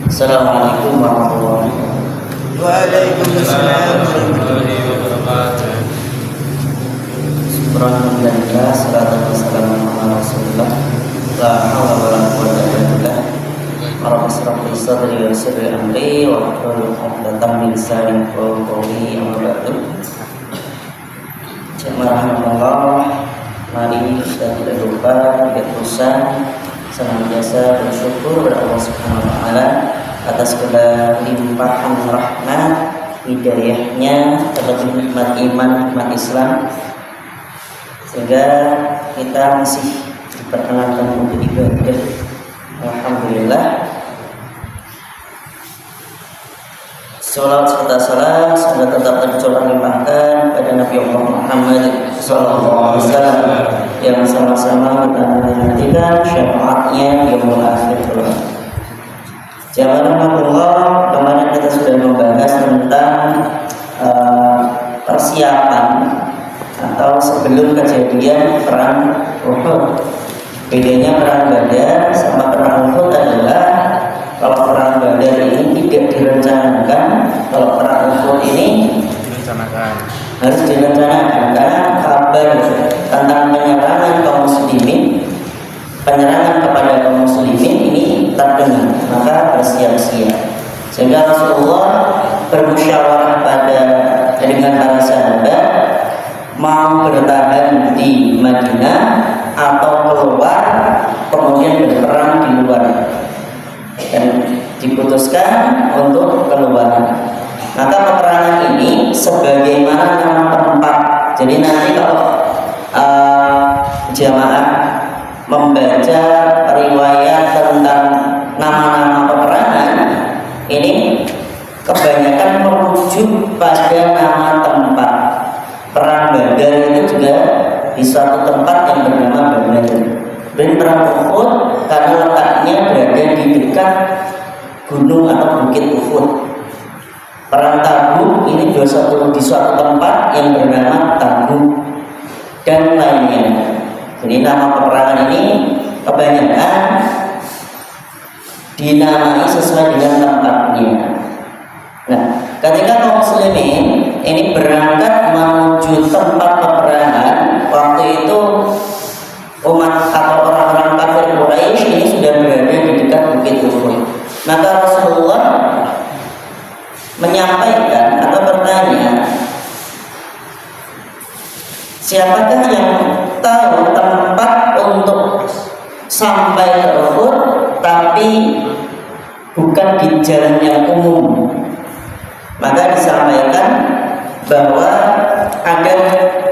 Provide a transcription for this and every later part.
Assalamualaikum warahmatullahi wabarakatuh. Waalaikumsalam warahmatullahi wabarakatuh. Alhamdulillah, salatu wassalamu ala Rasulillah. La haula wala quwwata illa billah. Rabbi shrah li sadri wa yassir li amri wa hlul 'uqdatam min lisani yafqahu qawli. Amma ba'du. Jemaah, mari kita tidak lupa berdoa senantiasa bersyukur kepada Allah Subhanahu wa taala atas segala limpahan rahmat, hidayahnya, terlebih nikmat iman, nikmat Islam, sehingga kita masih diperkenankan untuk ibadah. Alhamdulillah. Salawat serta salam semoga tetap tercurah limpahkan pada Nabi Muhammad sallallahu alaihi wasallam yang sama-sama kita menantikan syafaatnya di yaumul akhir. Jamaah Allah, kemarin kita sudah membahas tentang persiapan atau sebelum kejadian perang Uhud. Bedanya perang Badar sama perang Uhud adalah kalau perang Badar ini tidak direncanakan, kalau perang Uhud ini harus direncanakan, karena kabar tentang penyerangan kaum muslimin, penyerangan kepada kaum muslimin ini terdengar, maka bersiap-siap. Sehingga Rasulullah bermusyawarah dengan para sahabat mau bertahan di Madinah atau keluar kemudian berperang di luar, dan diputuskan untuk keluar. Maka peperangan ini sebagaimana nama tempat. Jadi nanti kalau jamaah membaca riwayat tentang nama-nama peperangan ini kebanyakan merujuk pada nama tempat. Perang Badar itu juga di suatu tempat yang bernama Badar. Dan perang Uhud karena letaknya berada di dekat gunung atau bukit Uhud. Perang Tabuk ini di suatu tempat yang bernama Tabuk dan lainnya. Jadi nama peperangan ini kebanyakan dinamai sesuai dengan tempatnya. Nah, ketika kaum muslimin ini berangkat menuju tempat peperangan, waktu itu umat atau orang-orang kafir Quraisy ini sudah berada di dekat bukit Uhud. Maka Rasulullah menyampaikan atau bertanya, siapakah yang tahu tempat untuk sampai ke Uhud tapi bukan di jalan yang umum? Maka disampaikan bahwa ada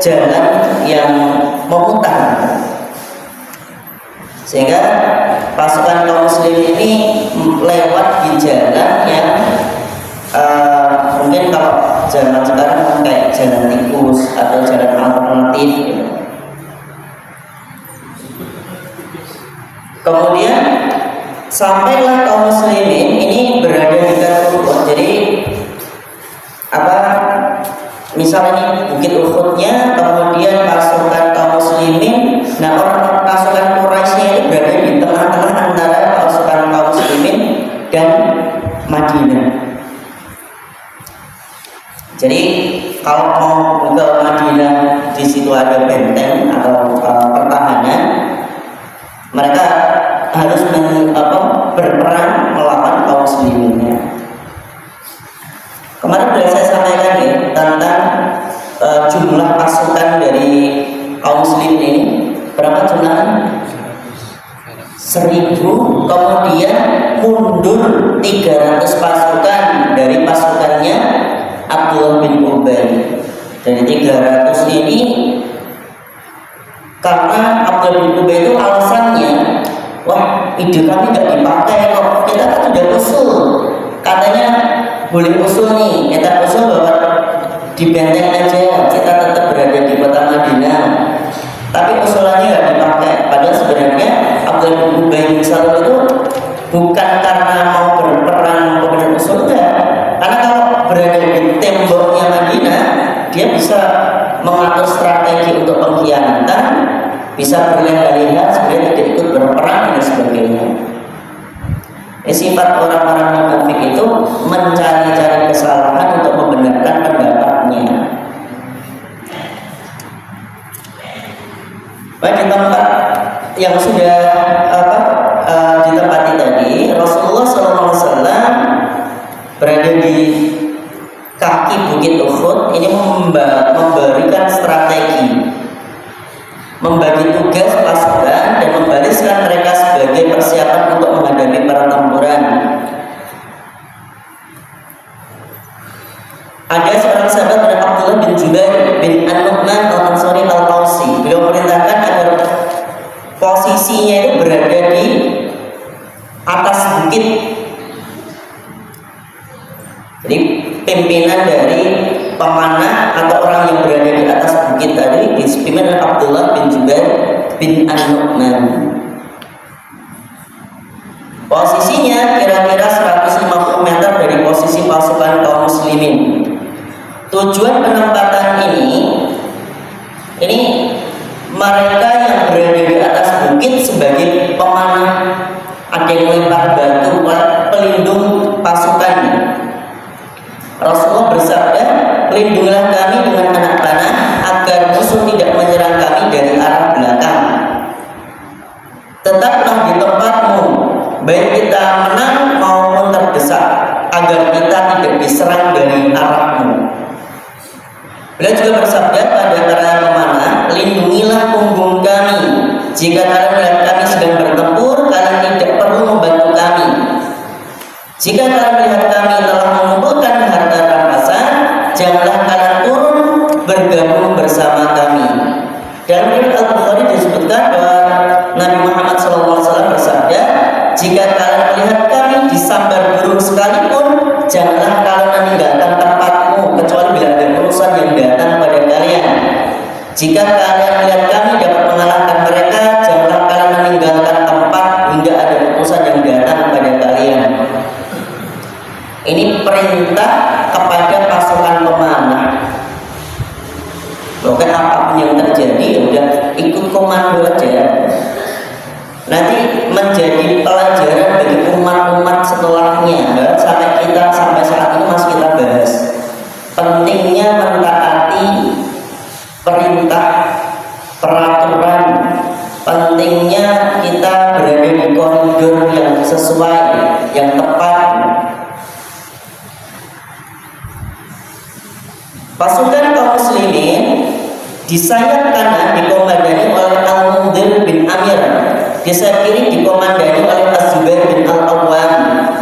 jalan yang memutar, sehingga pasukan kaum muslim ini lewat di jalan yang mungkin kalau jalan sekarang kayak jalan tikus atau jalan alternatif gitu. Kemudian sampailah kaum muslimin ini berada di Uhud. Jadi misalnya ini bukit Uhudnya, kemudian pasukan kaum muslimin, nah orang pasukan Quraisy ini berada di tengah-tengah antara pasukan kaum muslimin dan Madinah. Jadi kalau mau ke Madinah, di situ ada benteng atau pertahanan, mereka harus berperang melawan kaum musliminnya. Kemarin sudah saya sampaikan ya tentang jumlah pasukan dari kaum muslimin ini. Berapa jumlahnya? 1.000, kemudian mundur 300 pasukan dari pasukannya Abdullah bin Ubay. Dari 300 ini, karena Abdullah bin Ubay itu alasannya, wah ide kami nggak dipakai kok, kita kan sudah usul, katanya boleh usul nih, kita usul bahwa di benteng aja, kita tetap berada di kota Madinah, tapi usulannya nggak dipakai. Padahal sebenarnya Abdullah bin Ubay bin Salul itu bukan karena mau berperang kemudian usul, enggak. Karena kalau berada di temboknya Madinah, dia bisa mengatur strategi untuk pengkhianatan, bisa berleha-leha sebenarnya tidak ikut berperang dan sebagainya. Sifat orang-orang munafik itu mencari-cari kesalahan untuk membenarkan pendapatnya. Baik, di tempat yang sudah ditempati tadi, Rasulullah SAW berada di kaki bukit Uhud. Ini memberikan strategi, membagi tugas pasukan dan membariskan mereka sebagai persiapan untuk menghadapi pertempuran. Ada seorang sahabat bernama Abdullah bin Jubair bin An-Nu'man Al-Ansari Al-Tausi. Beliau memerintahkan agar posisinya itu berada di atas bukit. Jadi pimpinan dari pemanah atau orang yang berada di atas bukit tadi dipimpin oleh Abdullah bin Jubair bin An-Nu'man. Posisinya kira-kira 150 meter dari posisi pasukan kaum muslimin. Tujuan penempatan ini mereka yang berada di atas bukit sebagai pemanah, ada yang melempar batu pelindung pasukan. Rasulullah bersabda, "Lindungilah kami dengan anak panah agar musuh tidak menyerang kami dari arah belakang. Tetaplah di tempatmu, baik kita menang maupun terdesak, agar kita tidak diserang dari arahmu." Beliau juga bersabda pada para pemanah, "Lindungilah punggung kami. Jika kalian melihat kami sedang bertempur, kalian tidak perlu membantu kami. Jika kalian melihat kami telah mengumpulkan harta rampasan, janganlah kalian turun bergabung bersama kami." Dalam riwayat Al-Bukhari disebutkan bahwa Nabi Muhammad SAW bersabda, "Jika kalian melihat kami disambar burung sekalipun, janganlah kalian meninggalkan tempatmu kecuali bila ada urusan yang datang pada kalian. Jika kalian melihat kami dapat mengalahkan mereka, janganlah kalian meninggalkan tempat hingga ada urusan yang datang pada kalian." Ini perintah kepada pasukan pemanah. Bukan apapun yang terjadi, ya udah ikut komando aja. Nanti menjadi pelajaran bagi umat-umat setelahnya. Sampai saat ini masih kita bahas pentingnya mentaati perintah, peraturan, pentingnya kita berada di koridor yang sesuai, yang tepat. Pasukan kaum muslimin di sayap kanan dikomandani oleh Al-Mundhir bin Amir, di sayap kiri dikomandani oleh Az-Zubair bin Al-Awwam,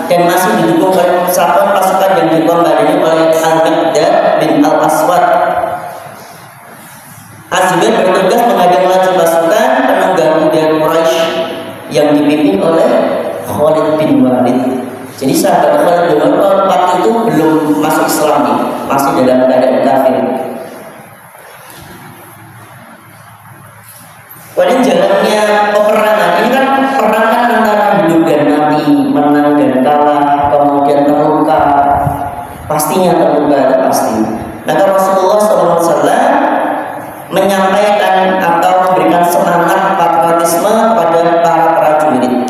dan masih didukung oleh satuan pasukan yang dikomandani oleh Al-Miqdad bin Al-Aswad. Az-Zubair bertugas menghadang laju pasukan penunggang kuda Quraisy yang dipimpin oleh Khalid bin Walid. Jadi sahabat Khalid bin Walid waktu itu belum masuk Islam nih, masih dalam keadaan kafir. Pada jalannya peperangan ini kan peperangan antara hidup dan mati, menang dan kalah, kemudian terluka, pastinya terluka itu pasti. Maka Rasulullah SAW menyampaikan atau memberikan semangat patriotisme kepada para prajurit.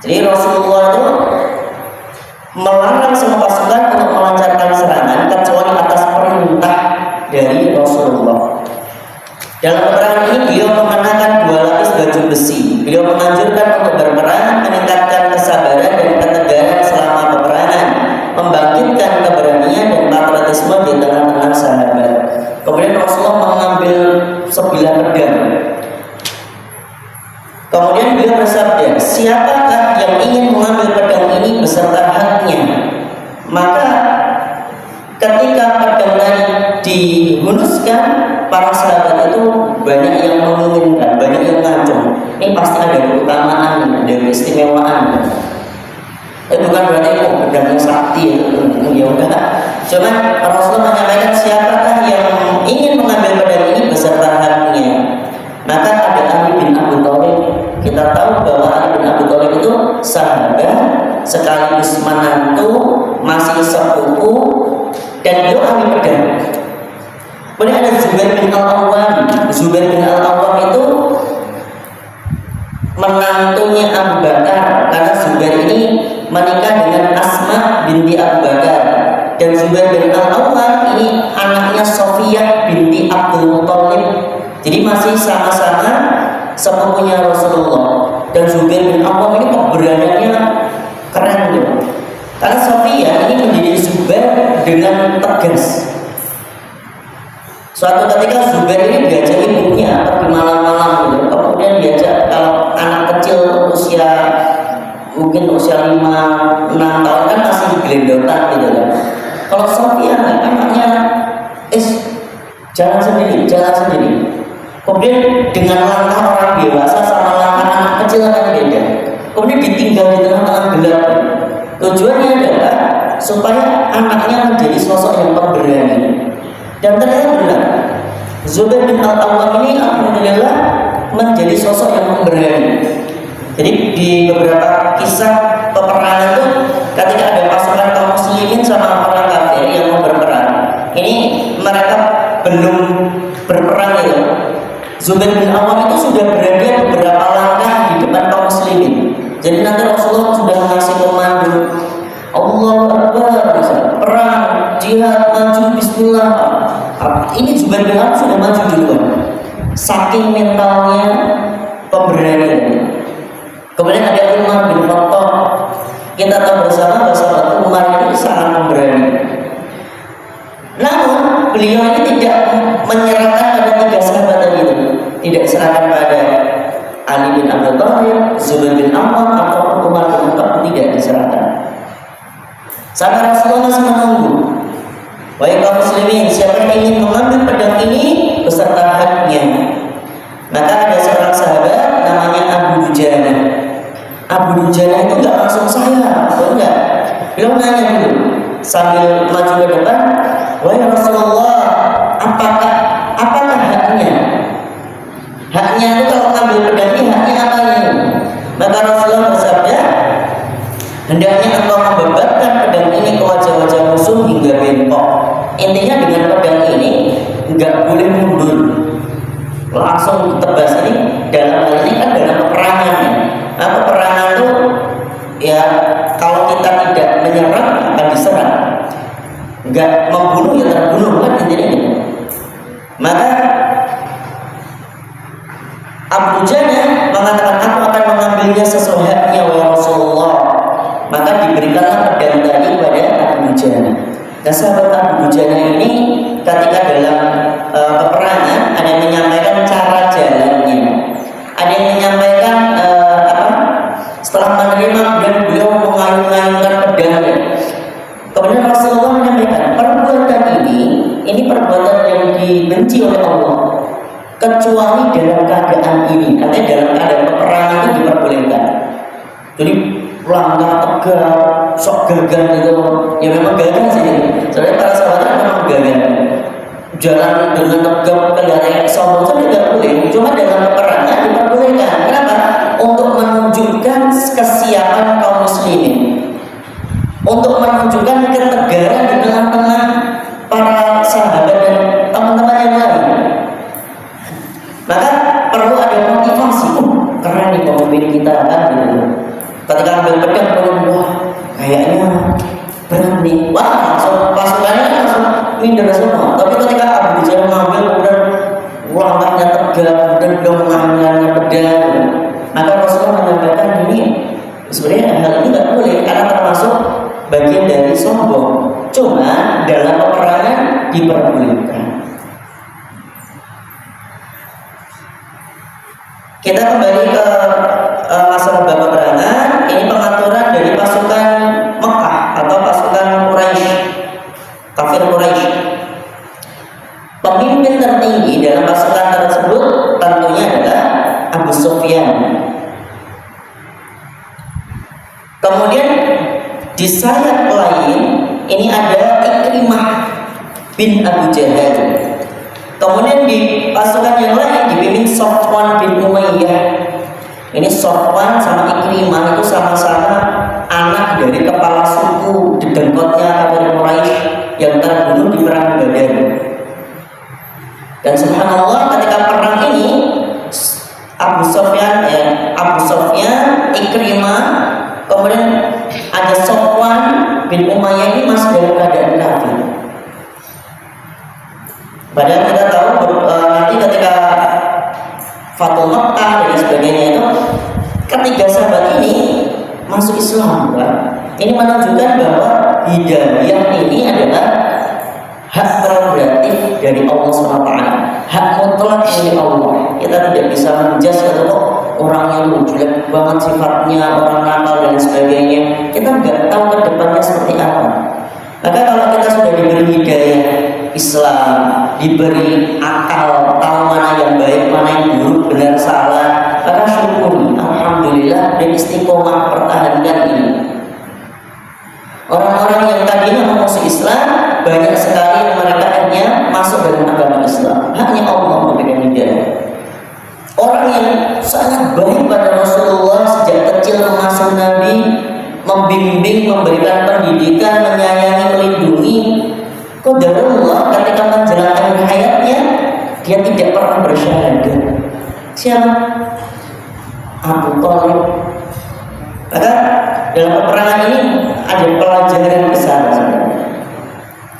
Jadi Rasulullah itu melarang semua pasukan untuk melancarkan serangan kecuali atas perintah dari Rasulullah. Dalam peperangan ini beliau mengenakan 2 lapis baju besi. Beliau menganjurkan untuk berperang, meningkatkan kesabaran dan ketegaran selama peperangan, membangkitkan keberanian dan patriotisme di tengah-tengah sahabat. Kemudian Rasulullah mengambil sebilah pedang. Kemudian beliau bersabda, "Siapakah yang ingin mengambil pedang ini beserta haknya?" Maka ketika pedang tadi dihunuskan, para sahabat itu banyak yang menginginkan, banyak yang ngacung. Ini pasti ada keutamaan, ada keistimewaan. Bukan berarti pedang yang sakti, ya udah. Cuman Rasulullah menyampaikan siapakah yang ingin mengambil pedang ini beserta haknya. Maka ada Ali bin Abi Thalib. Kita tahu bahwa Ali bin Abi Thalib itu sahabat sekaligus menantu, masih sepupu, dan beliau ahli pedang. Kemudian ada Zubair bin Al-Awwam. Zubair bin Al-Awwam itu menantunya Abu Bakar, karena Zubair ini menikah dengan Asma binti Abu Bakar, dan Zubair bin Al-Awwam ini anaknya Sofiyah binti Abdul Muthalib. Jadi masih sama-sama sepupunya Rasulullah. Dan Zubair bin Al-Awwam ini keberaniannya keren loh. Karena Sofiyah ini mendidik Zubair dengan tegas. Suatu ketika Zubair ini diajak ibunya pergi malam-malam gitu. Kemudian diajak, kalau anak kecil mungkin usia 5-6 tahun kan masih gelendotan gitu kan. Kalau Sofiyah anaknya jalan sendiri. Kemudian dengan langkah orang dewasa sama langkah anak kecil kan beda. Kemudian ditinggal di tengah-tengah gelap. Tujuannya adalah supaya anaknya menjadi sosok yang pemberani. Dan ternyata benar, Zubair bin Al-Awwam ini alhamdulillah menjadi sosok yang pemberani. Jadi di beberapa kisah peperangan itu, ketika ada pasukan kaum muslimin sama orang kafir yang mau berperang, ini mereka belum berperang itu, Zubair bin Al-Awwam itu sudah berada beberapa langkah di depan kaum muslimin. Jadi nanti Rasulullah sudah mengasih komando, Allahu Akbar, perang, jihad, maju, bismillah. Ini Zubair bin Al-Awwam sudah maju duluan, saking mentalnya pemberani. Kemudian ada Umar bin Khattab. Kita tahu bersama bahwa Umar ini sangat pemberani. Namun beliau ini tidak menyerahkan pada 3 sahabat tadi itu. Tidak serahkan pada Ali bin Abi Thalib, Zubair bin Al-Awwam atau Umar bin Khattab, tidak diserahkan. Sampai Rasulullah masih menunggu. Wahai kaum muslimin, siapa yang ingin mengambil pedang ini beserta haknya? Maka ada seorang sahabat namanya Abu Dujana. Abu Dujana itu nggak langsung saya, atau enggak? Beliau nanya dulu sambil maju ke depan, wahai Rasulullah, apakah haknya? Haknya itu kalau ngambil pedang ini haknya apa ini? Maka Rasulullah bersabda, hendaknya engkau membebatkan pedang ini ke wajah-wajah musuh hingga bengkok. Intinya dengan pedang ini nggak boleh mundur, langsung tebas. Ini dalam hal ini kan dalam peperangan. Nah, peperangan itu ya kalau kita tidak menyerang akan diserang, nggak membunuh ya terbunuh kan intinya ini. Maka Abu Jana mengatakan, aku akan mengambilnya sesuai haknya wahai Rasulullah. Maka diberikanlah pedang tadi kepada Abu Jana. Nah, sahabat Abu Dujana ini ketika dalam peperangan ada yang menyampaikan cara jalannya, ada yang menyampaikan setelah menerima dan beliau mengayun-ayunkan pedangnya. Kemudian Rasulullah menyampaikan, perbuatan ini perbuatan yang dibenci oleh Allah, kecuali dalam keadaan ini. Artinya dalam keadaan peperangan itu diperbolehkan. Jadi langkah tegak, sok gagah itu, ya memang gagah sih. Soalnya para sahabat memang gagah. Jalan dengan tegak kelihatannya sombong saja tidak boleh. Cuma dalam peperangan diperbolehkan. Kenapa? Untuk menunjukkan kesiapan kaum muslimin, untuk menunjukkan ketegaran di tengah-tengah para sahabat dan teman-teman yang lain. Maka perlu ada motivasi. Keren nih pemimpin kita kan gitu. Ketika ambil pedang, wah kayaknya berani, wah langsung pasukannya langsung minder semua. Tapi ketika Abu Jahal mengambil kemudian langkahnya tegak dan beliau mengambilnya pedang, maka Rasulullah menyampaikan ini sebenarnya hal ini tidak boleh karena termasuk bagian dari sombong. Cuma dalam peperangan diperbolehkan. Kita kembali ke masalah peperangan. Ini pengaturan dari pasukan Mekah atau pasukan Quraisy, kafir Quraisy. Pemimpin tertinggi dalam pasukan tersebut tentunya adalah Abu Sufyan. Kemudian di sayap lain ini ada Ikrimah bin Abu Jahal. Kemudian di pasukan yang lain dipimpin Safwan bin Umayyah. Ini Safwan sama Ikrimah itu sama-sama anak dari kepala suku dedengkotnya kafir Quraisy yang terbunuh di perang Badar. Dan subhanallah ketika perang ini Abu Sufyan, Ikrimah, Kemudian ada Sofwan bin Umayyah, ini masih dalam keadaan kafir. Padahal kita tahu nanti ketika Fathu Makkah dan sebagainya itu, ketiga sahabat ini masuk Islam, kan? Ini menunjukkan bahwa hidayah ini adalah hak prerogatif dari Allah SWT, hak mutlak dari Allah. Kita tidak bisa menjudge atau orang yang jelek banget sifatnya, orang nakal dan sebagainya. Kita nggak tahu ke depannya seperti apa. Maka kalau kita sudah diberi hidayah Islam, diberi akal, tahu mana yang baik, mana yang buruk, benar salah, maka syukuri, alhamdulillah, dan istiqomah pertahankan ini. Orang-orang yang tadinya memusuh Islam, banyak sekali mereka akhirnya masuk dalam agama Islam. Hanya Allah memberikan hidayah. Orang yang sangat baik pada Rasulullah sejak kecil, mengasuh Nabi, membimbing, memberikan pendidikan, menyayangi, melindungi, qadarullah ketika menjelang akhir hayatnya dia tidak pernah bersyahadat. Siapa? Abu Thalib. Maka dalam peperangan ini ada pelajaran besar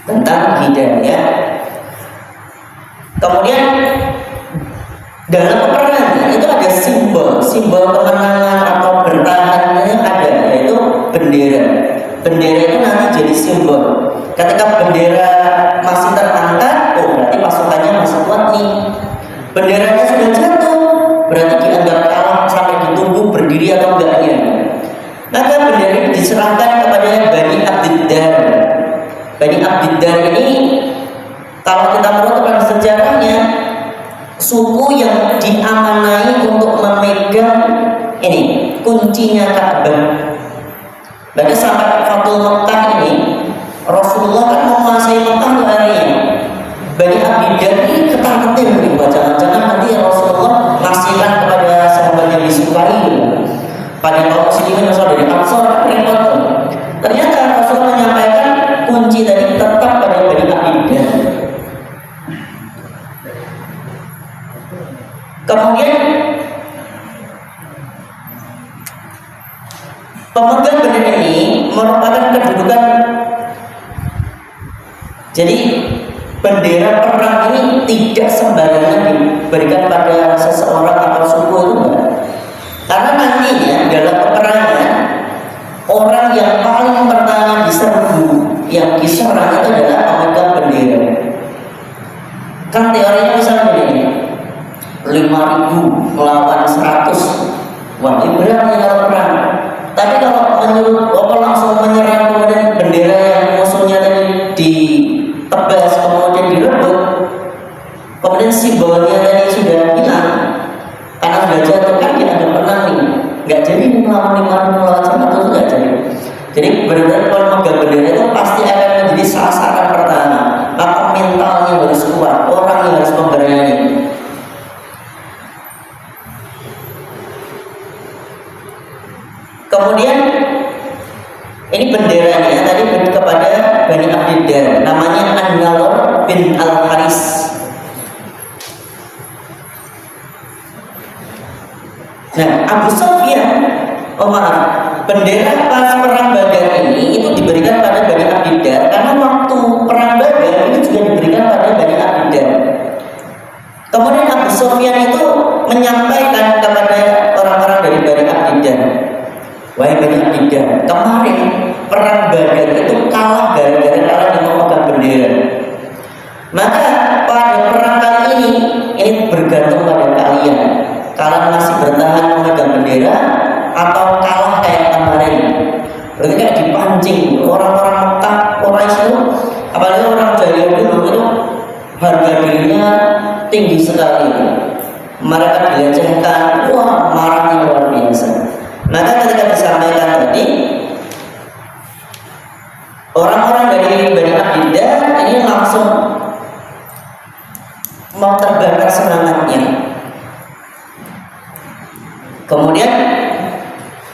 tentang hidayah. Kemudian dalam peperangan itu ada simbol kemenangan atau bertahannya ada, yaitu bendera. Bendera itu nanti jadi simbol. Ketika bendera masih terangkat, oh berarti pasukannya masih kuat nih. Benderanya sudah jatuh, berarti dianggap kalah sampai ditunggu berdiri atau enggaknya. Maka bendera ini diserahkan kepada Bani Abdiddar. Bani Abdiddar ini, kalau kita perhatikan sejarahnya, suku yang diamanai untuk memegang ini kuncinya Ka'bah. Bahkan sampai Fathu Makkah ini, Rasulullah kan menguasai Makkah harinya. Bani Abdiddar ini ketar-ketir, jangan-jangan nanti Rasulullah ngasihkan kepada sahabat yang disukai. Pada kaum muslimin asal dari Ansor, repot. Ternyata Rasulullah menyampaikan kunci tadi tetap pada Bani Abdiddar. Kemudian pemegang bendera ini merupakan kedudukan. Jadi bendera perang ini tidak sembarangan diberikan pada seseorang atau suku itu enggak. Karena nantinya dalam peperangan orang yang paling pertama diserbu, yang diserang itu adalah pemegang bendera. Kan teorinya misalnya begini, 5.000 melawan 100, wah ini berat nih kalau perang. Tapi kalau menurut langsung menyerang kemudian bendera yang musuhnya tadi ditebas kemudian direbut, kemudian simbolnya tadi sudah hilang karena sudah jatuh, kan dia ada menang nih, nggak jadi melawan 100 nggak jadi. Jadi benar-benar kalau memegang bendera itu pasti akan menjadi sasaran pertahanan. Maka mentalnya harus kuat, orangnya harus pemberani. Kemudian ini benderanya tadi kepada Bani Abdiddar, namanya An-Nadhr bin Al-Haris. Nah, Abu Sufyan, bendera pas perang Badar ini itu diberikan pada Bani Abdiddar karena waktu perang Badar ini juga diberikan pada Bani Abdiddar. Kemudian Abu Sufyan itu menyampaikan kepada orang-orang dari Bani Abdiddar, wahai Bani Abdiddar, kemarin perang Badar itu kalah gara-gara kalian yang memegang bendera. Maka pada perang kali ini bergantung pada kalian. Kalian masih bertahan memegang bendera atau kalah kayak kemarin. Berarti kayak dipancing orang-orang Mekah, Quraisy itu, apalagi orang jahiliyah dulu itu harga dirinya tinggi sekali. Mereka dilecehkan, wah marahnya luar biasa. Maka ketika disampaikan tadi, orang-orang dari Bani Abdiddar ini langsung mau terbakar semangatnya. Kemudian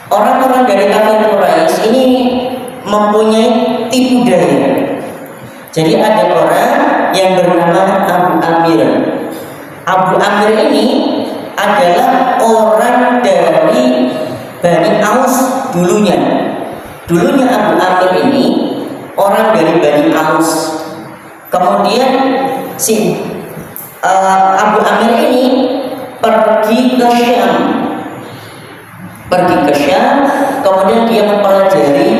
orang-orang dari kafir Quraisy ini mempunyai tipu daya. Jadi ada orang yang bernama Abu Amir. Abu Amir ini adalah orang dari Bani Aus dulunya Abu Amir ini orang dari Bani Aus. Kemudian si Abu Amir ini pergi ke Syam, kemudian dia mempelajari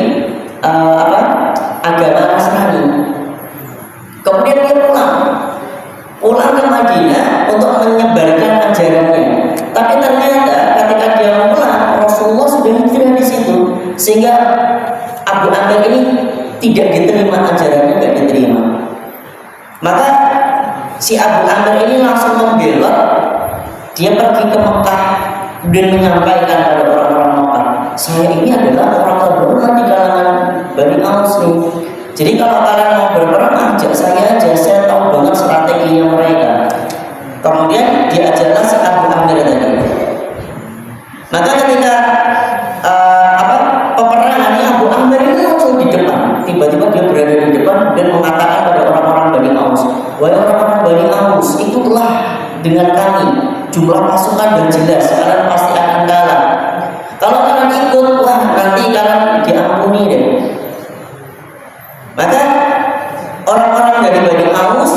agama Nasrani. Kemudian dia pulang ke Madinah untuk menyebarkan ajarannya. Tapi ternyata ketika dia pulang, Rasulullah sudah hijrah di situ, sehingga Abu Amir ini tidak diterima ajarannya, tidak diterima. Maka si Abu Amir ini langsung membelot, dia pergi ke Mekah dan menyampaikan kepada orang-orang Mekah, saya ini adalah orang terhormat di kalangan Bani Aus nih. Jadi kalau kalian mau berperang, ajak saya aja, saya tahu banget strateginya mereka. Kemudian diajarlah si Abu Amir tadi. Maka ketika peperangan ini, Abu Amir ini langsung di depan. Tiba-tiba dia berada di depan dan mengatakan pada orang-orang Bani Aus, wahai orang-orang Bani Aus, ikutlah dengan kami. Jumlah pasukan dan jelas, kalian pasti akan kalah. Kalau kalian ikut, wah nanti kalian diampuni deh. Maka orang-orang dari Bani Aus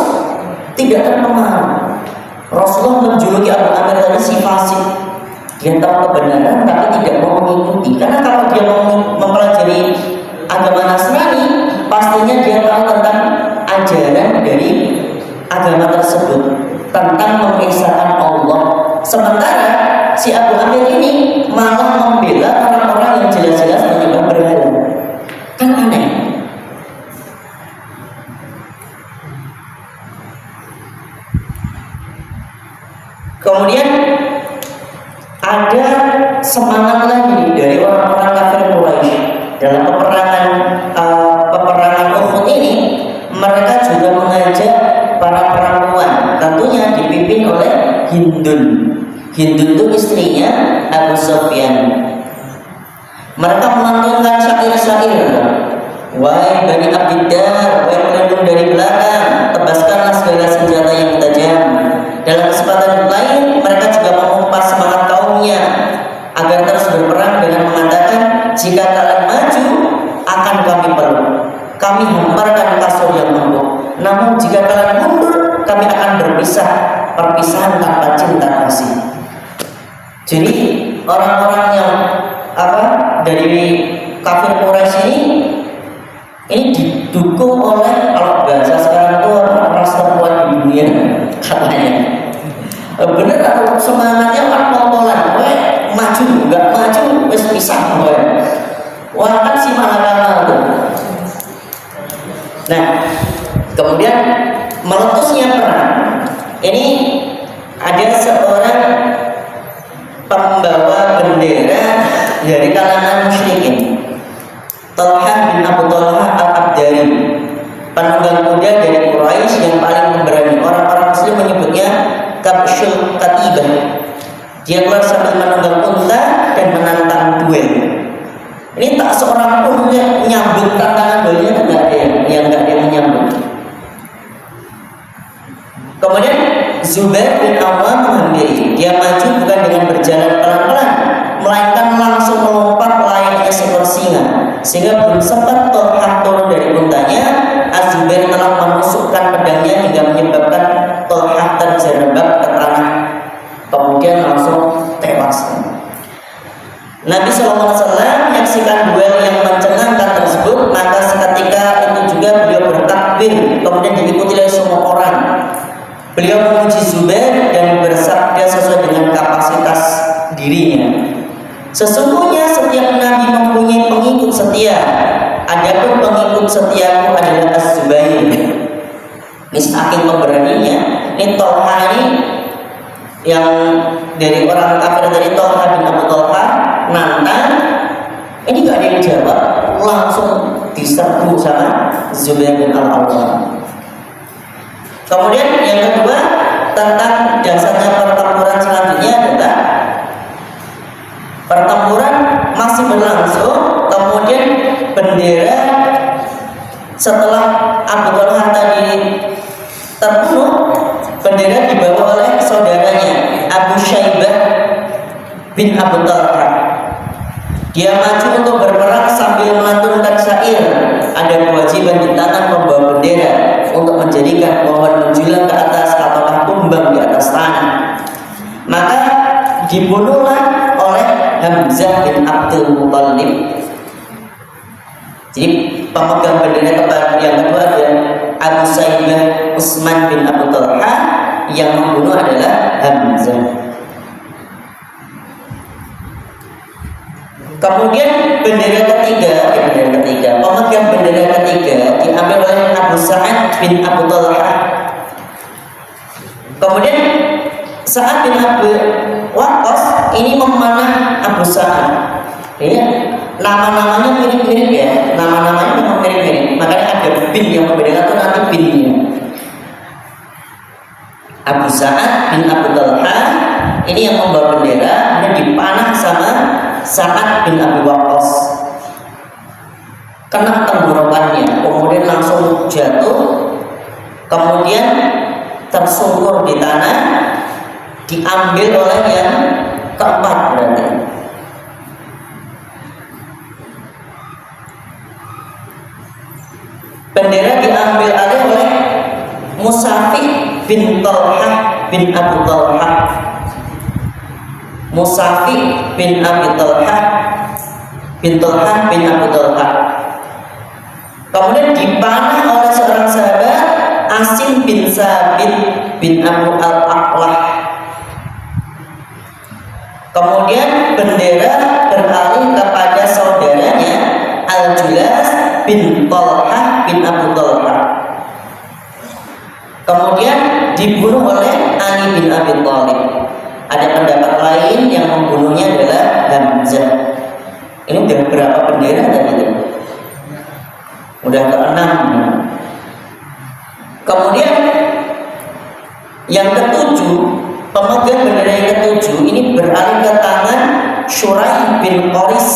tidak terpengaruh. Rasulullah menjuluki Abu Amir tadi si fasik. Dia tahu kebenaran tapi tidak mau mengikuti. Karena kalau dia mau mempelajari agama Nasrani, pastinya dia tahu tentang ajaran dari agama tersebut, tentang mengesahkan Allah. Sementara si Abu Amir ini malah membela orang-orang yang jelas-jelas menyembah berhala. Kan aneh. Kemudian ada semangat lagi dari orang-orang kafir Quraisy dalam peperangan Uhud ini. Mereka juga mengajak para perempuan, tentunya dipimpin oleh Hindun itu istrinya Abu Sufyan. Mereka melantunkan syair-syair, wahai Bani Abdiddar, wahai pelindung dari belakang, tebaskanlah segala senjata yang tajam. Dalam kesempatan lain, mereka juga memompas semangat kaumnya agar terus berperang dengan mengatakan, jika kalian maju, akan kami peluk, kami hamparkan kasur yang empuk. Namun jika kalian mundur, kami akan berpisah, perpisahan tanpa cinta kasih. Jadi orang-orang yang dari kafir Quraisy ini didukung oleh, kalau bahasa sekarang itu ras terkuat di dunia katanya. Bener atau semangatnya pol-polan, maju nggak maju wes pisah, wah kan si malakama tuh. Nah, kemudian meletusnya perang ini ada seorang pembawa bendera dari kalangan musyrikin, Talha bin Abu Talha al-Abdari, penunggang kuda dari Quraisy yang paling pemberani. Orang-orang Muslim menyebutnya Kabsyul Katibah. Dia keluar sambil menunggang unta dan menantang duel. Ini tak seorang pun menyambut tantangan duelnya, tidak ada yang menyambut. Kemudian Zubair bin Awam menghampiri. Dia maju bukan dengan berjalan pelan-pelan, melainkan langsung melompat layaknya seekor singa. Sehingga belum sempat Talha turun dari untanya, Az-Zubair telah menusukkan pedangnya hingga menyebabkan Talha terjerembab ke tanah, kemudian langsung tewas. Nabi SAW menyaksikan duel yang mencengangkan tersebut, maka seketika itu juga beliau bertakbir, kemudian diikuti oleh semua orang. Beliau memuji Zubair dan bersabda sesuai dengan kapasitas dirinya, sesungguhnya setiap nabi mempunyai pengikut setia, adapun pengikut setiaku adalah Az-Zubair. Ini saking pemberaninya. Ini Talha ini yang dari orang kafir dari Talha bin Abu Talha nantang, ini gak ada yang jawab, langsung diserbu sama Zubair bin Al-Awwam. Kemudian yang kedua, tentang dasarnya pertempuran selanjutnya adalah pertempuran masih berlangsung. Kemudian bendera setelah Abu Talha tadi terbunuh, bendera dibawa oleh saudaranya Abu Syaibah bin Abu Talha. Dia maju untuk berperang sambil melantunkan syair. Ada kewajiban di tangan pembawa bendera untuk menjadikan pohon menjulang ke atas ataukah tumbang di atas tanah. Maka dibunuhlah oleh Hamzah bin Abdul Muthalib. Jadi pemegang bendera yang kedua ada Abu Saibah Utsman bin Abu Talha, yang membunuh adalah Hamzah. Kemudian pemegang bendera ketiga diambil oleh Abu Sa'ad bin Abu Talha. Kemudian Sa'ad bin Abu Waqqas ini memanah Abu Sa'ad. Ya, nama-namanya mirip-mirip ya, nama-namanya memang mirip-mirip. Makanya ada bin yang membedakan itu nanti binnya. Abu Sa'ad bin Abu Talha ini yang membawa bendera dan dipanah sama Sa'ad bin Abi Waqqas. Kena tenggorokannya, kemudian langsung jatuh, kemudian tersungkur di tanah, diambil oleh yang keempat berarti. Bendera diambil alih oleh Musafi bin Talha bin Abu Talha. Musafi bin Abi Talha bin Talha bin Abu Talha. Kemudian dipanah oleh seorang sahabat, Asim bin Sabit bin Abu Al-Aqlah. Kemudian bendera beralih kepada saudaranya Al-Julas bin Talha bin Abu Talha. Kemudian dibunuh oleh Ali bin Abi Thalib. Ada pendapat lain yang membunuhnya adalah Hamzah. Ini udah berapa bendera tadi itu? Udah ke-6. Kemudian yang ketujuh, pemegang bendera yang ketujuh ini beralih ke tangan Syuraih bin Qaris,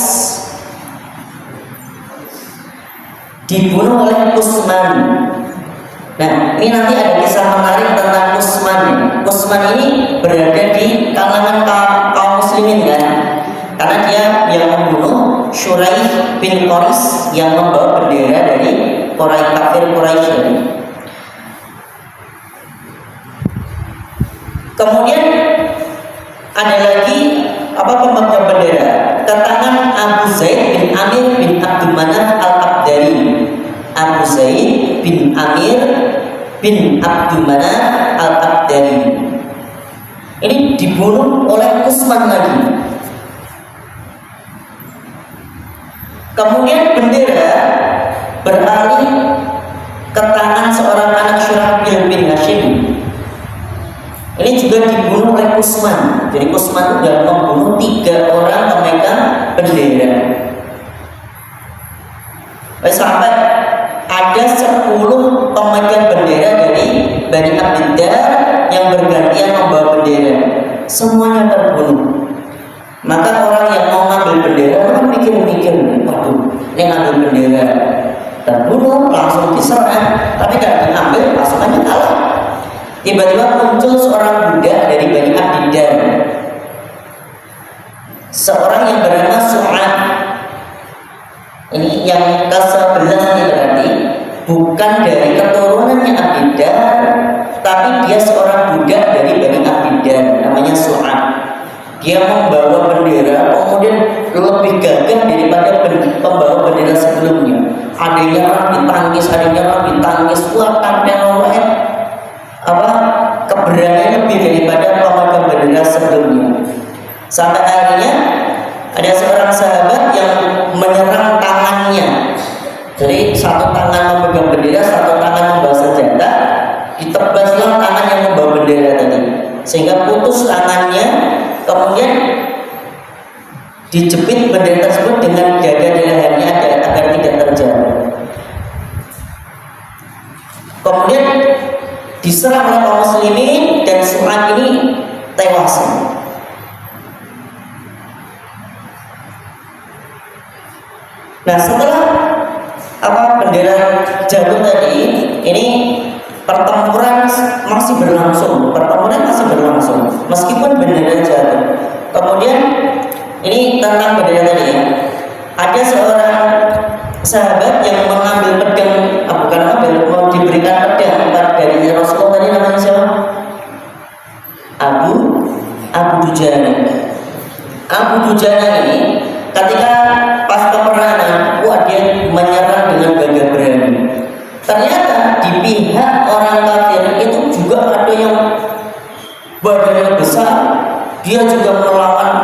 dibunuh oleh Utsman. Nah, ini nanti ada kisah menarik tentang Utsman. Utsman ini berada di kalangan kaum muslimin kan, karena dia yang membunuh Syuraih bin Qaris yang membawa bendera dari Quraisy, kafir Quraisy. Kemudian ada lagi pemegang bendera ke tangan Abu Zaid bin Amir bin Abdul Manaf al-Abdari. Abu Zaid bin Amir bin Abdul Manaf al-Abdari. Ini dibunuh oleh Utsman lagi. Kemudian bendera beralih ke tangan seorang anak Syurahbil bin Hashim. Ini juga dibunuh oleh Utsman. Jadi Utsman sudah membunuh 3 orang pemegang bendera. Sampai ada 10 pemegang bendera dari Bani Abdiddar yang bergantian membawa bendera. Semuanya terbunuh. Maka orang yang mau ngambil bendera kan mikir-mikir, waduh, ini ngambil bendera terbunuh, langsung diserang, tapi kalau diambil pasukannya kalah. Tiba-tiba muncul seorang budak dari Bani Abdiddar, seorang yang bernama Su'ad. Ini yang ke-11 ini berarti bukan dari keturunannya Abdiddar, tapi dia seorang budak dari Bani Abdiddar, namanya Su'ad. Dia membawa bendera kemudian lebih gagah daripada pembawa bendera sebelumnya. Ada yang nyerang ditangkis, ada yang nyerang ditangkis, kuatan keberanian lebih daripada pemegang bendera sebelumnya. Sampai akhirnya ada seorang sahabat yang menyerang tangannya. Jadi satu tangan memegang bendera, satu tangan membawa senjata. Ditebaslah tangan yang membawa bendera tadi, sehingga putus tangannya. Kemudian dijepit bendera tersebut dengan dada di lehernya agar tidak terjatuh. Kemudian diserang oleh kaum muslimin dan Su'ad ini tewas. Nah, setelah bendera jatuh tadi, ini pertempuran masih berlangsung. Meskipun bendera jatuh. Kemudian ini tentang bendera tadi ya. Ada seorang sahabat yang mengambil pedang, bukan ambil, mau diberikan pedang dari Rasulullah tadi, namanya siapa? Abu Dujana. Abu Dujana ini ketika pas peperangan, dia menyerang dengan gagah berani. Ternyata di pihak orang kafir itu juga ada yang badannya besar, dia juga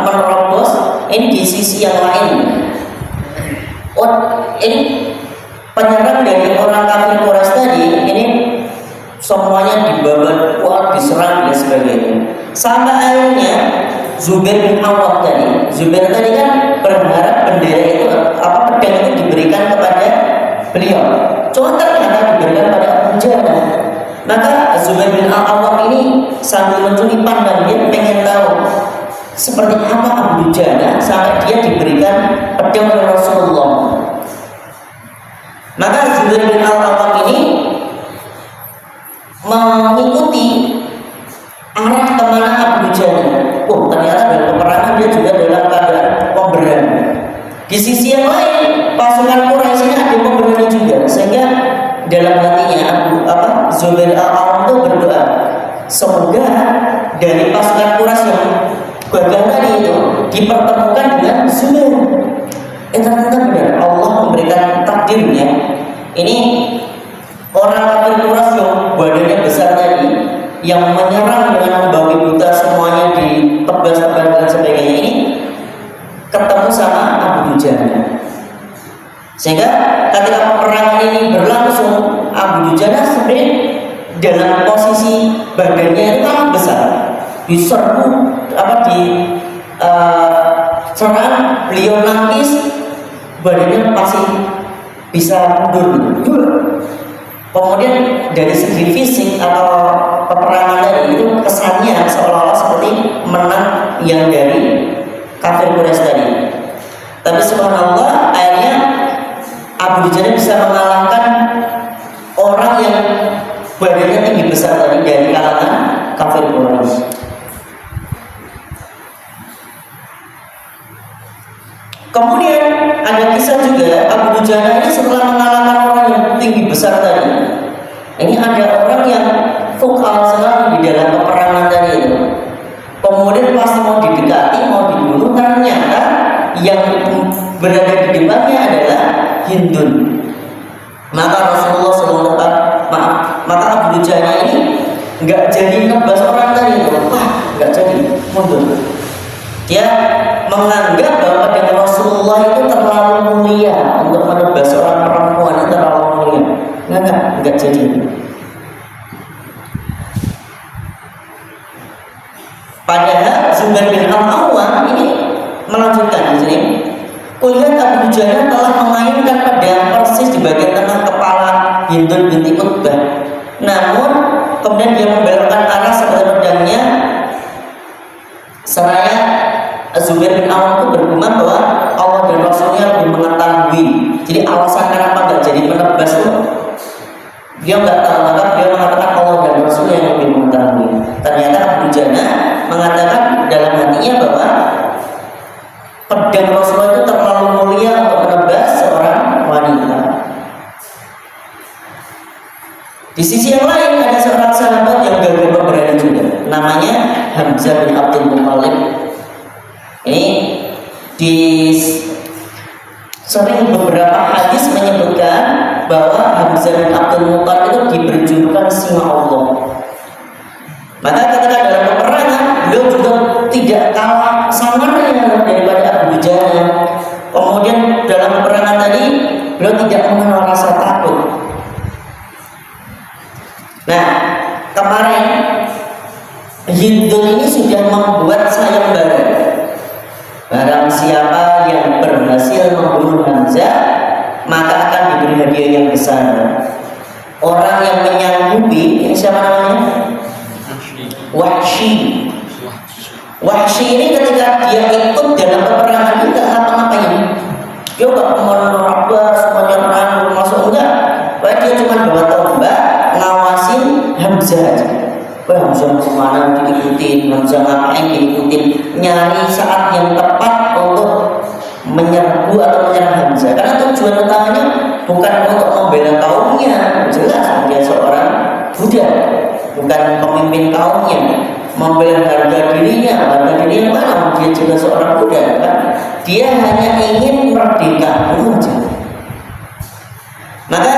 menerobos. Ini di sisi yang lain. Ini penyerang dari orang kafir Quraisy tadi, ini semuanya dibabat, diserang dan sebagainya. Sampai akhirnya Zubair bin Awwam tadi, Zubair tadi kan berharap bendera itu, pedang itu diberikan kepada beliau. Cuma ternyata diberikan pada Abu Jahal. Maka Zubair bin Awwam ini sambil mencuri pandang, dia pengen tahu seperti apa Abu Jahal sampai dia diberikan pedang oleh Rasulullah. Maka Zubair bin Awwam ini mengikuti arah kemana Abu Jahal. Ternyata dalam peperangan dia juga dalam keadaan pemberani. Di sisi yang lain, pasukan Quraisy ini ada pemberani juga, sehingga dalam hatinya Zubair al-Awwam itu berdoa, semoga dari pasukan Quraisy yang gagal tadi itu dipertemukan dengan Zubair. Ternyata benar, Allah memberikan takdirnya. Ini orang kafir Quraisy yang badannya besar tadi, yang menyerang dengan membabi buta semuanya ditebas-tebas dan sebagainya, ini ketemu sama Abu Dujana. Sehingga ketika peperangan ini berlangsung, Abu Dujana sebenarnya dalam posisi badannya itu sangat besar, diserbu serang, beliau nangis, badannya pasti bisa mundur. Kemudian dari segi fisik atau peperangan tadi itu kesannya seolah-olah seperti menang yang dari kafir Quraisy tadi. Tapi subhanallah, akhirnya Abu Dujana bisa mengalahkan orang yang badannya tinggi besar tadi dari kalangan kafir Quraisy. Kemudian ada kisah juga Abu Dujana ini setelah mengalahkan orang yang tinggi besar tadi, ini ada orang yang vokal sekali di dalam peperangan tadi itu. Kemudian pas mau didekati, mau dibunuh, ternyata yang berada di depannya adalah Hindun. Maka Rasulullah SAW, maka Abu Dujana ini nggak jadi nebas orang tadi itu, nggak jadi, mundur. Dia menganggap bahwa dengan Rasulullah itu terlalu mulia untuk menebas orang perempuan, itu terlalu mulia. Enggak jadi. Padahal Zubair bin Awwam ini melanjutkan di sini. Kulihat Abu Dujana telah memainkan pedang persis di bagian tengah kepala Hindun binti Utbah. Namun kemudian dia membelokkan arah seperti pedangnya, seraya Zubair bin Awwam itu bergumam bahwa Allah dan Rasulnya lebih mengetahui. Jadi alasan kenapa nggak jadi menebas itu dia nggak tahu, maka dia mengatakan Allah dan Rasulnya yang lebih mengetahui. Ternyata Abu Dujana mengatakan dalam hatinya bahwa pedang Rasulullah itu terlalu mulia untuk menebas seorang wanita. Di sisi yang lain ada seorang sahabat yang gagah pemberani juga, namanya Hamzah bin Abdul Muthalib. Ini di sering beberapa hadis menyebutkan bahwa Hamzah bin Abdul Muthalib itu diberi julukan singa Allah. Maka ketika dalam peperangan beliau juga tidak kalah samarnya daripada Abu Dujana. Kemudian dalam peperangan tadi beliau tidak mengenal rasa takut. Nah, kemarin Hindun ini sudah membuat sayembara. Barang siapa yang berhasil membunuh Hamzah, maka akan diberi hadiah yang besar. Orang yang menyanggupi, ini siapa namanya? Wahsy. Wahsy ini ketika dia ikut dalam peperangan itu tidak apa-apain. Dia nggak menerabas, menyerang, masuk enggak. Dia cuma bawa tombak, ngawasin Hamzah aja. Hamzah kemana diikutin, Hamzah ngapain diikutin, nyari saat yang tepat untuk menyerbu menyerbu atau menyerang Hamzah, karena tujuan utamanya bukan untuk membela kaumnya. Jelas dia seorang budak, bukan pemimpin kaumnya, membela harga dirinya mana, dia juga seorang budak kan? Dia hanya ingin merdeka, itu saja. Maka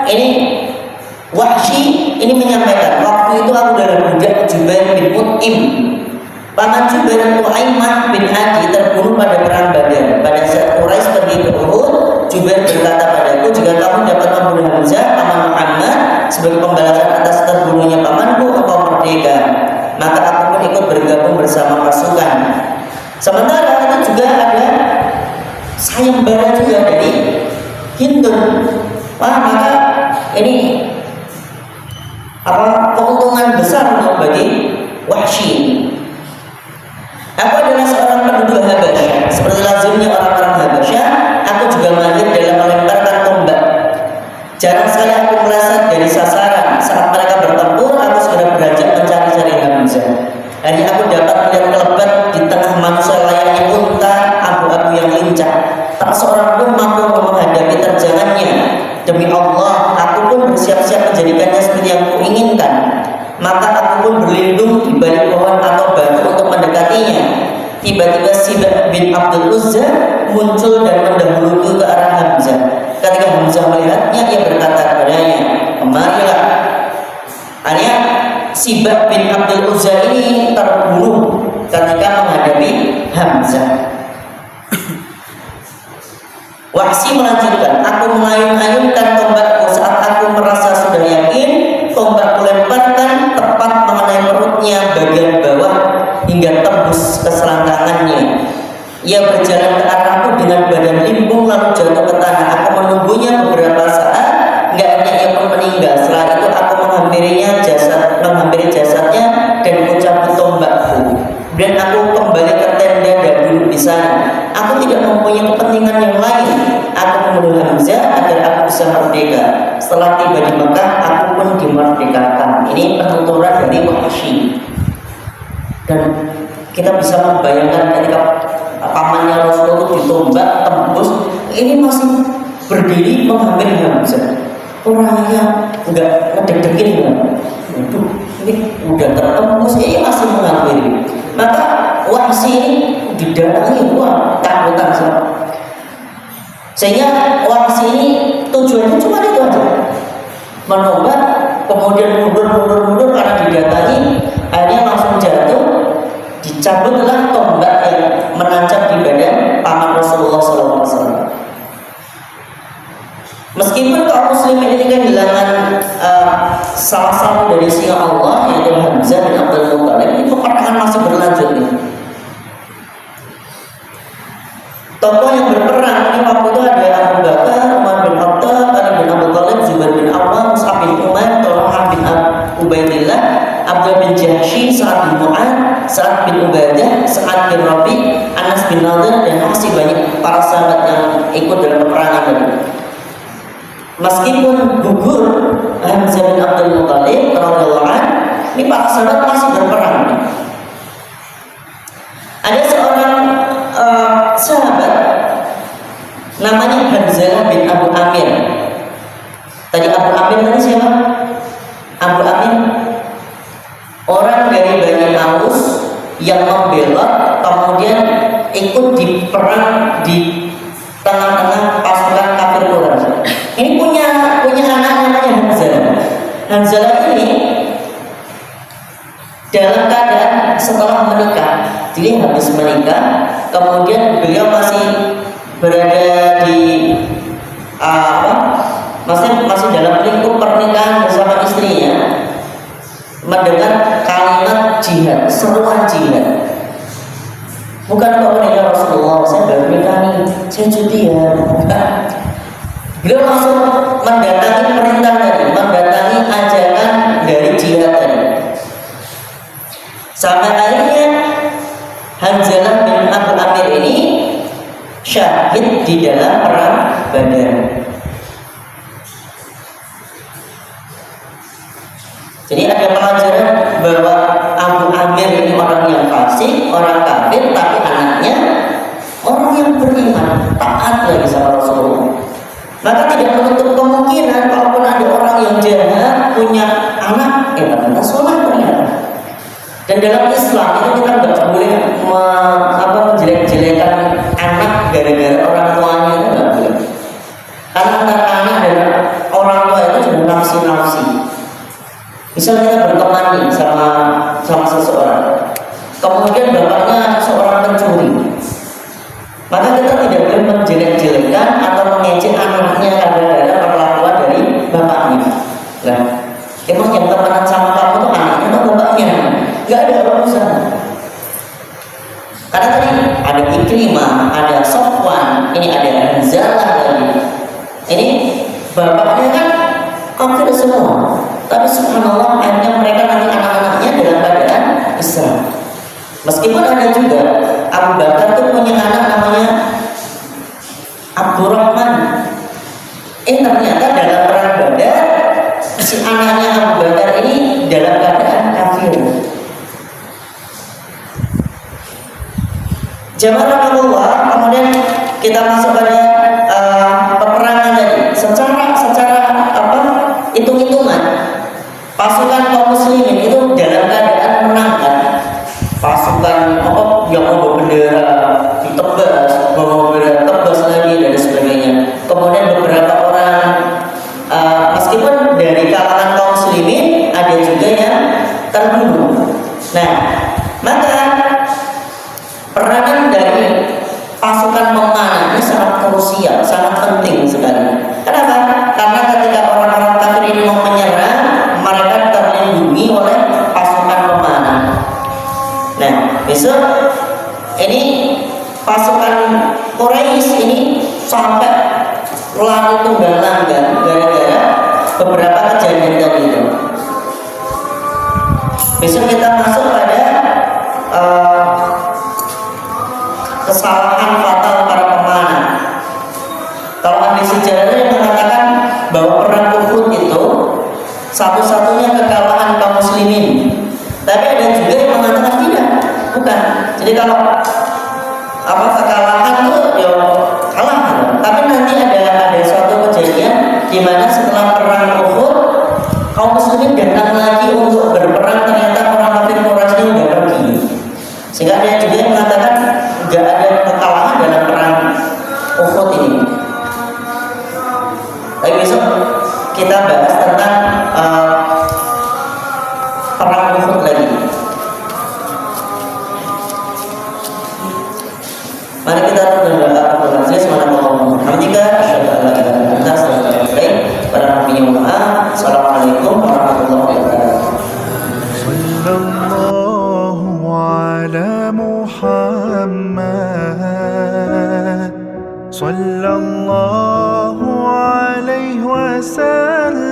ini Wahsy ini menyampaikan, waktu itu aku dalam budak Jubair bin Mut'im. Paman Jubair Tu'aimah bin Adi terbunuh pada perang Badar. Pada saat Quraisy pergi ke Uhud, Jubair berkata padaku, jika kamu dapat membunuh Hamzah, paman Muhammad, sebagai pembalasan atas terbunuhnya pamanku, engkau merdeka. Maka aku pun ikut bergabung bersama pasukan. Sementara itu juga ada sayembara juga dari Hindu. Wah, maka ini keuntungan besar untuk bagi Wahsy. Aku adalah seorang penduduk Habasyah, seperti lazimnya orang-orang Habasyah. Aku juga mahir dalam melemparkan tombak. Jarang sekali aku meleset dari sasaran. Saat mereka bertempur, aku sudah beranjak mencari-cari Hamzah. Hanya aku dapat melihat kelebat di tengah manusia layaknya unta abu-abu yang lincah. Tak seorang pun mampu menghadapi terjangannya. Demi Allah, aku pun bersiap-siap menjadikannya seperti yang kuinginkan. Maka aku pun berlindung di balik pohon atau batu untuk mendekatinya. Tiba-tiba Sibak bin Abdul Uzza muncul dan mendahului ke arah Hamzah. Ketika Hamzah melihatnya, ia berkata kepadanya, "Kemarilah." Artinya Sibak bin Abdul Uzza ini terbunuh ketika menghadapi Hamzah. Wahsy melanjutkan, aku mengayun-ayunkan tombakku saat aku merasa sudah yakin. Tombakku lemparkan tepat mengenai perutnya bagian bawah hingga tembus ke selangkangannya. Ia berjalan ke arahku dengan badan limbung lalu jatuh ke tanah. Aku menunggunya beberapa saat, enggaknya ia pun meninggal. Setelah itu aku menghampiri jasadnya dan kucabut tombakku. Dan aku kembali ke tenda dan duduk di sana. Aku tidak mempunyai kepentingan yang lain. Aku membunuh Hamzah agar aku bisa merdeka. Setelah tiba di Mekah, aku pun dimerdekakan. Ini penuturan dari Wahsy. Dan kita bisa membayangkan ketika pamannya Rasulullah itu ditombak tembus, ini masih berdiri menghampiri Hamzah. Orangnya enggak ngedek-dekin kan? Waduh, ini udah tertembus, ya masih menghampiri. Maka Wahsy ini didatangi, wah takutan semua. Sehingga Wahsy ini tujuannya cuma itu aja, menembak, kemudian mundur karena didatangi, akhirnya langsung jatuh. Dicabutlah tombak yang menancap di badan paman Rasulullah SAW. Meskipun kaum muslimin ini kehilangan salah satu dari singa Allah, yaitu Hamzah bin Abdul Muttalib, itu peperangan masih berlanjut nih. Tokoh yang berperang ini waktu itu ada Abu Bakar, Umar bin Khattab, Ali bin Abi Thalib, Zubair bin Awwam, Mus'ab bin Umair, Talhah bin Ubaidillah, Abdullah bin Jahsy, Sa'ad bin Mu'adz, Sa'ad bin Ubadah, Sa'ad bin Rabi, Anas bin Nadir, dan masih banyak para sahabat yang ikut dalam peperangan ini. Meskipun gugur Hamzah bin Abdul Muttalib radhiyallahu anhu, ini para sahabat masih berperang. Ada seorang sahabat namanya Hanzalah bin Abu Amir. Tadi Abu Amir tadi siapa? Abu Amir orang dari Bani Aus yang membela, kemudian ikut di perang di tengah-tengah pasukan kafir Quraisy. Ini punya anak namanya Hanzalah. Hanzalah ini dalam keadaan setelah menikah, jadi habis menikah, kemudian beliau masih berada di masih dalam lingkup pernikahan bersama istrinya, mendengar kalimat jihad, seruan jihad. Bukan kok ya Rasulullah, saya baru nikah nih, saya cuti ya. Beliau langsung mendatangi perintah tadi, mendatangi ajakan dari jihad tadi. Sampai akhirnya Hanzalah bin Abu Amir ini syahid di dalam perang Badar. Jadi ada pelajaran bahwa Abu Amir ini orang yang fasik, orang kafir, tapi anaknya orang yang beriman, taat Misalnya kita berteman nih sama seseorang, kemudian bapaknya seorang pencuri, maka kita tidak boleh menjelek-jelekan atau mengejek anaknya karena perlakuan dari bapaknya. Nah, emang yang temenan sama kamu tuh anaknya atau bapaknya? Gak ada urusan. Karena tadi ada Ikrimah, ada Sofwan, ini ada Hanzalah lagi. Ini bapaknya kan kafir semua, tapi subhanallah akhirnya mereka nanti anak-anaknya dalam keadaan Islam. Meskipun ada juga Abu Bakar itu punya anak namanya Abdurrahman. Ternyata dalam perang Badar si anaknya Abu Bakar ini dalam keadaan kafir. Jamaah rahmatullah, kemudian kita masuk pada peperangan tadi. Secara hitung-hitungan pasukan kaum muslimin itu dalam keadaan menangkan pasukan yang membawa bendera ditebas, membawa bendera tebas lagi dan sebagainya. Kemudian beberapa orang meskipun dari kalangan kaum muslimin ada juga yang terbunuh. Nah, maka peranan dari pasukan pemanah ini sangat krusial, sangat penting sekali. Kenapa? Karena ketika orang-orang kafir ini mau menyerang, mereka terlindungi oleh pasukan pemanah. Nah, besok ini pasukan Quraisy ini sampai lari tunggang langgang gara-gara beberapa kejadian tadi itu. Besok kita masuk pada kesalahan fatal para pemanah. Kalau ahli sejarah yang mengatakan bahwa perang Uhud itu satu-satunya kekalahan kaum muslimin, tapi ada juga yang mengatakan tidak, bukan. Jadi kalau kekalahan itu ya kalah, tapi nanti ada suatu kejadian di mana setelah perang Uhud kaum muslimin datang lagi untuk berperang, ternyata orang kafir Quraisy sudah pergi. Sehingga ada juga yang mengatakan tidak ada kekalahan dalam perang Uhud ini. Tapi besok kita bahas tentang perang Uhud lagi. Mari kita berdoa kepada Allah Subhanahu wa taala. Assalamualaikum warahmatullahi wabarakatuh. Sallallahu ala Muhammad sallallahu alaihi wasallam.